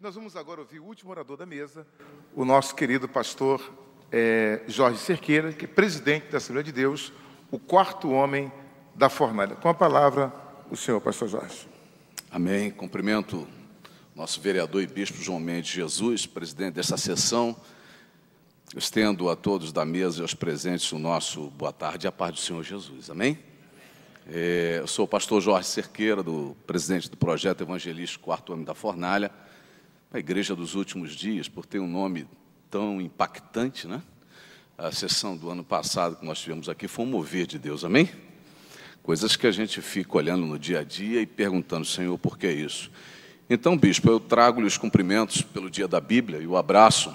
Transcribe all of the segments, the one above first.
Nós vamos agora ouvir o último orador da mesa, o nosso querido pastor Jorge Cerqueira, que é presidente da Assembleia de Deus, o quarto homem da fornalha. Com a palavra, o senhor, pastor Jorge. Amém. Cumprimento nosso vereador e bispo João Mendes Jesus, presidente dessa sessão. Eu estendo a todos da mesa e aos presentes o nosso boa tarde e a paz do Senhor Jesus. Amém? Eu sou o pastor Jorge Cerqueira, presidente do projeto evangelístico Quarto Homem da Fornalha, a Igreja dos Últimos Dias, por ter um nome tão impactante, né? A sessão do ano passado que nós tivemos aqui foi um mover de Deus, amém? Coisas que a gente fica olhando no dia a dia e perguntando, Senhor, por que isso? Então, bispo, eu trago-lhe os cumprimentos pelo Dia da Bíblia e o abraço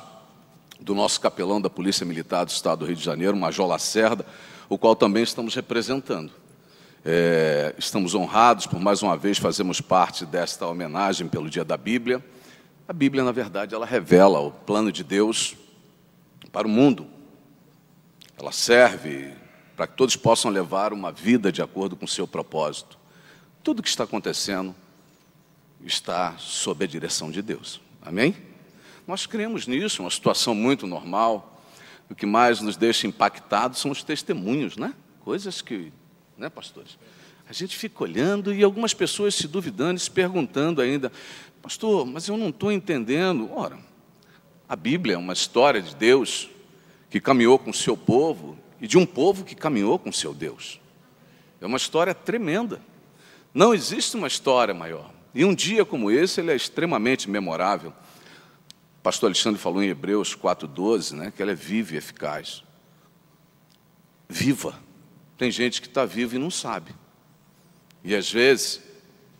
do nosso capelão da Polícia Militar do Estado do Rio de Janeiro, Major Lacerda, o qual também estamos representando. Estamos honrados por mais uma vez fazermos parte desta homenagem pelo Dia da Bíblia. A Bíblia, na verdade, ela revela o plano de Deus para o mundo. Ela serve para que todos possam levar uma vida de acordo com o seu propósito. Tudo o que está acontecendo está sob a direção de Deus. Amém? Nós cremos nisso, uma situação muito normal. O que mais nos deixa impactados são os testemunhos, né? Coisas que, né, pastores? A gente fica olhando e algumas pessoas se duvidando e se perguntando ainda, pastor, mas eu não estou entendendo. Ora, a Bíblia é uma história de Deus que caminhou com o seu povo e de um povo que caminhou com o seu Deus. É uma história tremenda. Não existe uma história maior. E um dia como esse, ele é extremamente memorável. O pastor Alexandre falou em Hebreus 4:12, né, que ela é viva e eficaz. Viva. Tem gente que está viva e não sabe. E às vezes,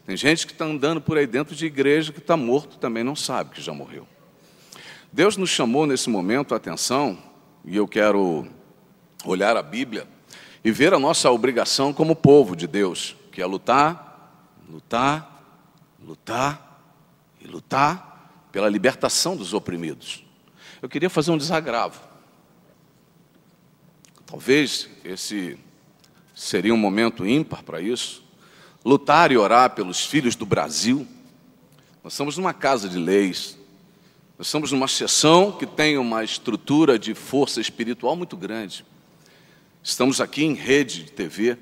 tem gente que está andando por aí dentro de igreja que está morto e também não sabe que já morreu. Deus nos chamou nesse momento a atenção, e eu quero olhar a Bíblia e ver a nossa obrigação como povo de Deus, que é lutar, lutar, lutar e lutar pela libertação dos oprimidos. Eu queria fazer um desagravo. Talvez esse seria um momento ímpar para isso. Lutar e orar pelos filhos do Brasil. Nós estamos numa casa de leis. Nós estamos numa sessão que tem uma estrutura de força espiritual muito grande. Estamos aqui em rede de TV.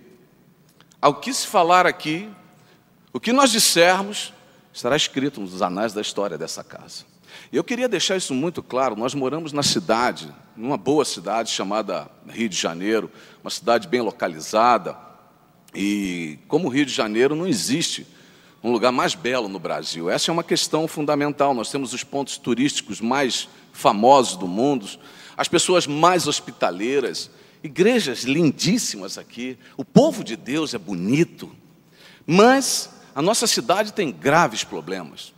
Ao que se falar aqui, o que nós dissermos, estará escrito nos anais da história dessa casa. E eu queria deixar isso muito claro. Nós moramos na cidade, numa boa cidade chamada Rio de Janeiro, uma cidade bem localizada. E como o Rio de Janeiro, não existe um lugar mais belo no Brasil. Essa é uma questão fundamental. Nós temos os pontos turísticos mais famosos do mundo, as pessoas mais hospitaleiras, igrejas lindíssimas aqui. O povo de Deus é bonito, mas a nossa cidade tem graves problemas.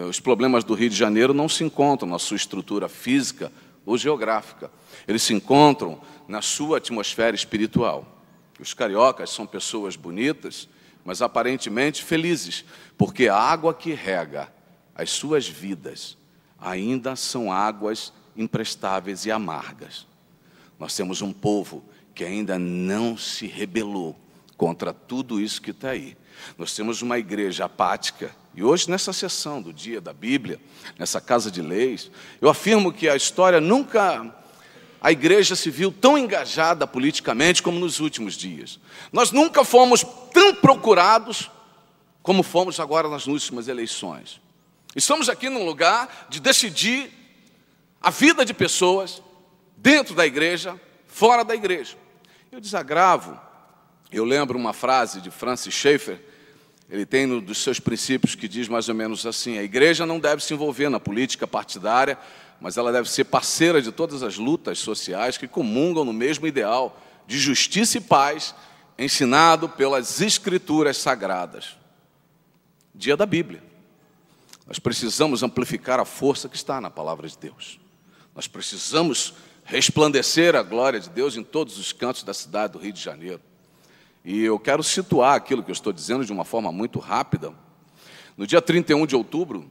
Os problemas do Rio de Janeiro não se encontram na sua estrutura física ou geográfica. Eles se encontram na sua atmosfera espiritual. Os cariocas são pessoas bonitas, mas aparentemente felizes, porque a água que rega as suas vidas ainda são águas imprestáveis e amargas. Nós temos um povo que ainda não se rebelou contra tudo isso que está aí. Nós temos uma igreja apática. E hoje, nessa sessão do Dia da Bíblia, nessa casa de leis, eu afirmo que a história nunca... A igreja se viu tão engajada politicamente como nos últimos dias. Nós nunca fomos tão procurados como fomos agora nas últimas eleições. Estamos aqui num lugar de decidir a vida de pessoas dentro da igreja, fora da igreja. Eu desagravo. Eu lembro uma frase de Francis Schaeffer. Ele tem um dos seus princípios que diz mais ou menos assim: a igreja não deve se envolver na política partidária, mas ela deve ser parceira de todas as lutas sociais que comungam no mesmo ideal de justiça e paz, ensinado pelas Escrituras Sagradas. Dia da Bíblia. Nós precisamos amplificar a força que está na palavra de Deus. Nós precisamos resplandecer a glória de Deus em todos os cantos da cidade do Rio de Janeiro. E eu quero situar aquilo que eu estou dizendo de uma forma muito rápida. No dia 31 de outubro,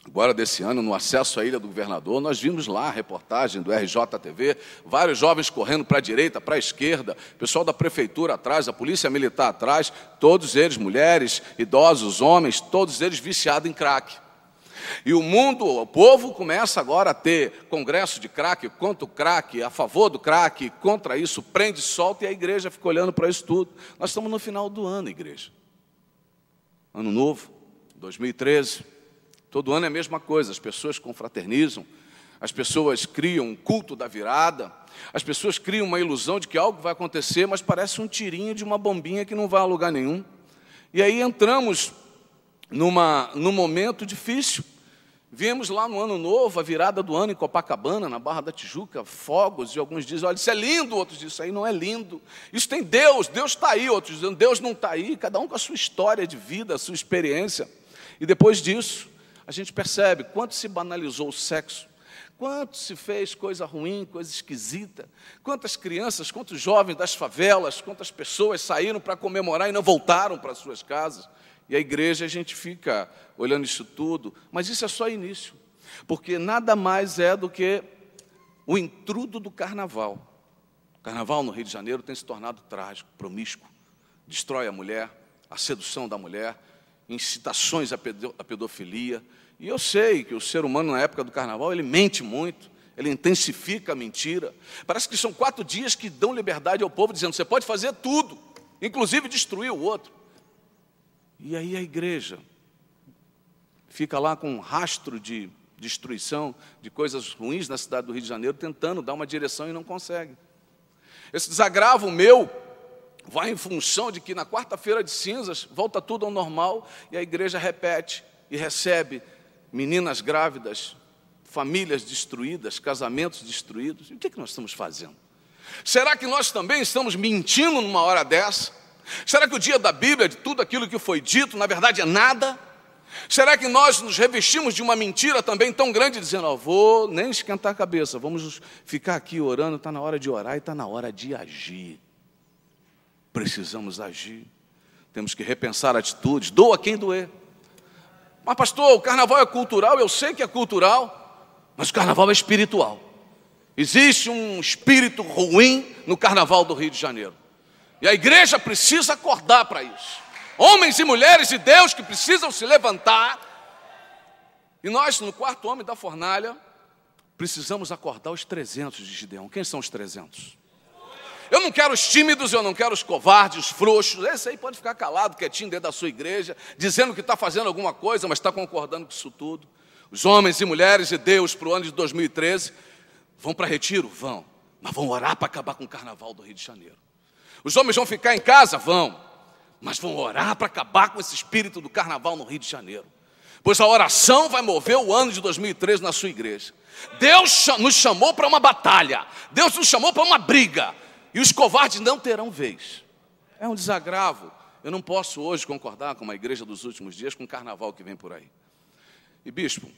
agora desse ano, no acesso à Ilha do Governador, nós vimos lá a reportagem do RJTV, vários jovens correndo para a direita, para a esquerda, pessoal da prefeitura atrás, a polícia militar atrás, todos eles, mulheres, idosos, homens, todos eles viciados em crack. E o mundo, o povo começa agora a ter congresso de crack, contra o crack, a favor do crack, contra isso, prende, solta, e a igreja fica olhando para isso tudo. Nós estamos no final do ano, igreja. Ano novo, 2013. Todo ano é a mesma coisa, as pessoas confraternizam, as pessoas criam um culto da virada, as pessoas criam uma ilusão de que algo vai acontecer, mas parece um tirinho de uma bombinha que não vai a lugar nenhum. E aí entramos num momento difícil. Viemos lá no ano novo, a virada do ano em Copacabana, na Barra da Tijuca, fogos, e alguns dizem, olha, isso é lindo, outros dizem, isso aí não é lindo. Isso tem Deus, Deus está aí, outros dizendo, Deus não está aí, cada um com a sua história de vida, a sua experiência. E depois disso, a gente percebe quanto se banalizou o sexo, quanto se fez coisa ruim, coisa esquisita, quantas crianças, quantos jovens das favelas, quantas pessoas saíram para comemorar e não voltaram para suas casas. E a igreja, a gente fica olhando isso tudo, mas isso é só início, porque nada mais é do que o intrudo do carnaval. O carnaval no Rio de Janeiro tem se tornado trágico, promíscuo, destrói a mulher, a sedução da mulher, incitações à pedofilia. E eu sei que o ser humano, na época do carnaval, ele mente muito, ele intensifica a mentira. Parece que são 4 dias que dão liberdade ao povo, dizendo, você pode fazer tudo, inclusive destruir o outro. E aí a igreja fica lá com um rastro de destruição, de coisas ruins na cidade do Rio de Janeiro, tentando dar uma direção e não consegue. Esse desagravo meu vai em função de que na quarta-feira de cinzas volta tudo ao normal e a igreja repete e recebe meninas grávidas, famílias destruídas, casamentos destruídos. E o que nós estamos fazendo? Será que nós também estamos mentindo numa hora dessa? Será que o dia da Bíblia, de tudo aquilo que foi dito, na verdade é nada? Será que nós nos revestimos de uma mentira também tão grande, dizendo, vou nem esquentar a cabeça, vamos ficar aqui orando, está na hora de orar e está na hora de agir. Precisamos agir, temos que repensar atitudes, doa quem doer. Mas pastor, o carnaval é cultural, eu sei que é cultural, mas o carnaval é espiritual. Existe um espírito ruim no carnaval do Rio de Janeiro. E a igreja precisa acordar para isso. Homens e mulheres de Deus que precisam se levantar. E nós, no quarto homem da fornalha, precisamos acordar os 300 de Gideão. Quem são os 300? Eu não quero os tímidos, eu não quero os covardes, os frouxos. Esse aí pode ficar calado, quietinho dentro da sua igreja, dizendo que está fazendo alguma coisa, mas está concordando com isso tudo. Os homens e mulheres de Deus para o ano de 2013 vão para retiro? Vão. Mas vão orar para acabar com o carnaval do Rio de Janeiro. Os homens vão ficar em casa? Vão. Mas vão orar para acabar com esse espírito do carnaval no Rio de Janeiro. Pois a oração vai mover o ano de 2013 na sua igreja. Deus nos chamou para uma batalha. Deus nos chamou para uma briga. E os covardes não terão vez. É um desagravo. Eu não posso hoje concordar com uma igreja dos últimos dias com o carnaval que vem por aí. E bispo,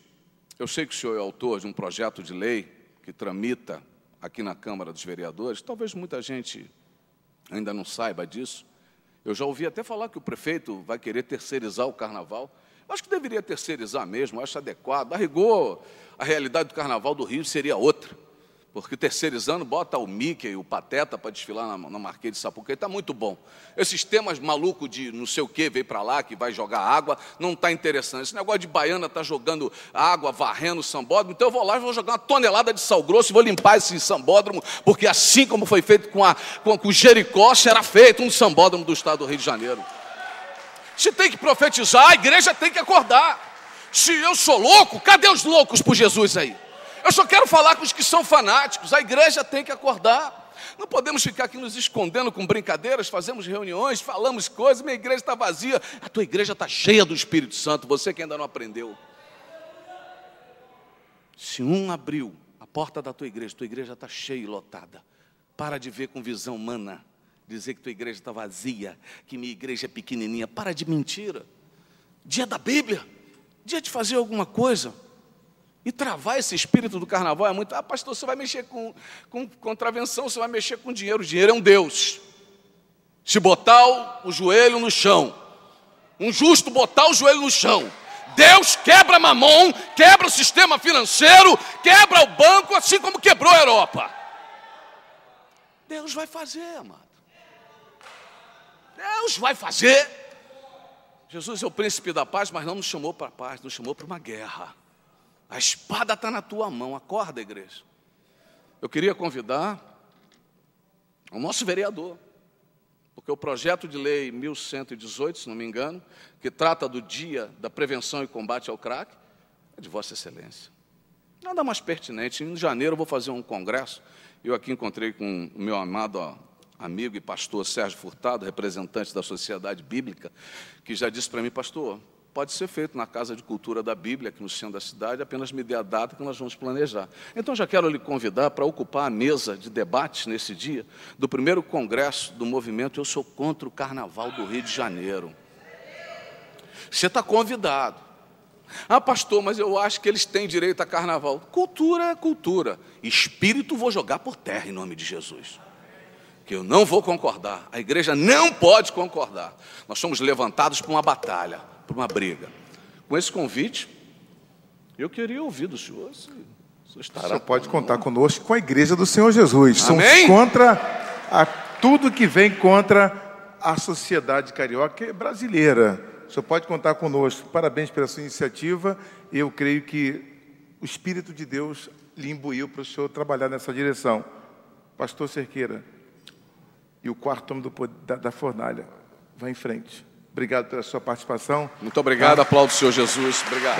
eu sei que o senhor é autor de um projeto de lei que tramita aqui na Câmara dos Vereadores. Talvez muita gente ainda não saiba disso. Eu já ouvi até falar que o prefeito vai querer terceirizar o carnaval. Eu acho que deveria terceirizar mesmo, eu acho adequado. A rigor, a realidade do carnaval do Rio seria outra. Porque terceirizando, bota o Mickey e o Pateta para desfilar na Marquês de Sapucaí, está muito bom. Esses temas malucos de não sei o que, veio para lá, que vai jogar água, não está interessante. Esse negócio de baiana está jogando água, varrendo o sambódromo, então eu vou lá e vou jogar uma tonelada de sal grosso e vou limpar esse sambódromo, porque assim como foi feito com o Jericó, será feito um sambódromo do estado do Rio de Janeiro. Se tem que profetizar, a igreja tem que acordar. Se eu sou louco, cadê os loucos por Jesus aí? Eu só quero falar com os que são fanáticos. A igreja tem que acordar. Não podemos ficar aqui nos escondendo com brincadeiras, fazemos reuniões, falamos coisas, minha igreja está vazia. A tua igreja está cheia do Espírito Santo, você que ainda não aprendeu. Se um abriu a porta da tua igreja está cheia e lotada. Para de ver com visão humana, dizer que tua igreja está vazia, que minha igreja é pequenininha. Para de mentira. Dia da Bíblia, dia de fazer alguma coisa. E travar esse espírito do carnaval é muito... pastor, você vai mexer com contravenção, você vai mexer com dinheiro. O dinheiro é um Deus. Se botar o joelho no chão, um justo botar o joelho no chão, Deus quebra Mamon, quebra o sistema financeiro, quebra o banco, assim como quebrou a Europa. Deus vai fazer, amado. Deus vai fazer. Jesus é o príncipe da paz, mas não nos chamou para a paz, nos chamou para uma guerra. A espada está na tua mão. Acorda, igreja. Eu queria convidar o nosso vereador, porque o projeto de lei 1118, se não me engano, que trata do Dia da Prevenção e Combate ao Crack, é de Vossa Excelência. Nada mais pertinente. Em janeiro eu vou fazer um congresso. Eu aqui encontrei com o meu amado amigo e pastor Sérgio Furtado, representante da Sociedade Bíblica, que já disse para mim: pastor, pode ser feito na Casa de Cultura da Bíblia, aqui no centro da cidade, apenas me dê a data que nós vamos planejar. Então, já quero lhe convidar para ocupar a mesa de debates nesse dia, do primeiro congresso do movimento Eu Sou Contra o Carnaval do Rio de Janeiro. Você está convidado. Ah, pastor, mas eu acho que eles têm direito a carnaval. Cultura é cultura. Espírito vou jogar por terra em nome de Jesus. Que eu não vou concordar. A igreja não pode concordar. Nós somos levantados para uma batalha, para uma briga. Com esse convite, eu queria ouvir do senhor. Se o senhor estará. O senhor pode contar conosco, com a igreja do Senhor Jesus. Amém? Somos contra tudo que vem contra a sociedade carioca e brasileira. O senhor pode contar conosco. Parabéns pela sua iniciativa. Eu creio que o Espírito de Deus lhe imbuiu para o senhor trabalhar nessa direção. Pastor Cerqueira e o quarto homem da fornalha. Vá em frente. Obrigado pela sua participação. Muito obrigado. Aplaudo o Senhor Jesus. Obrigado.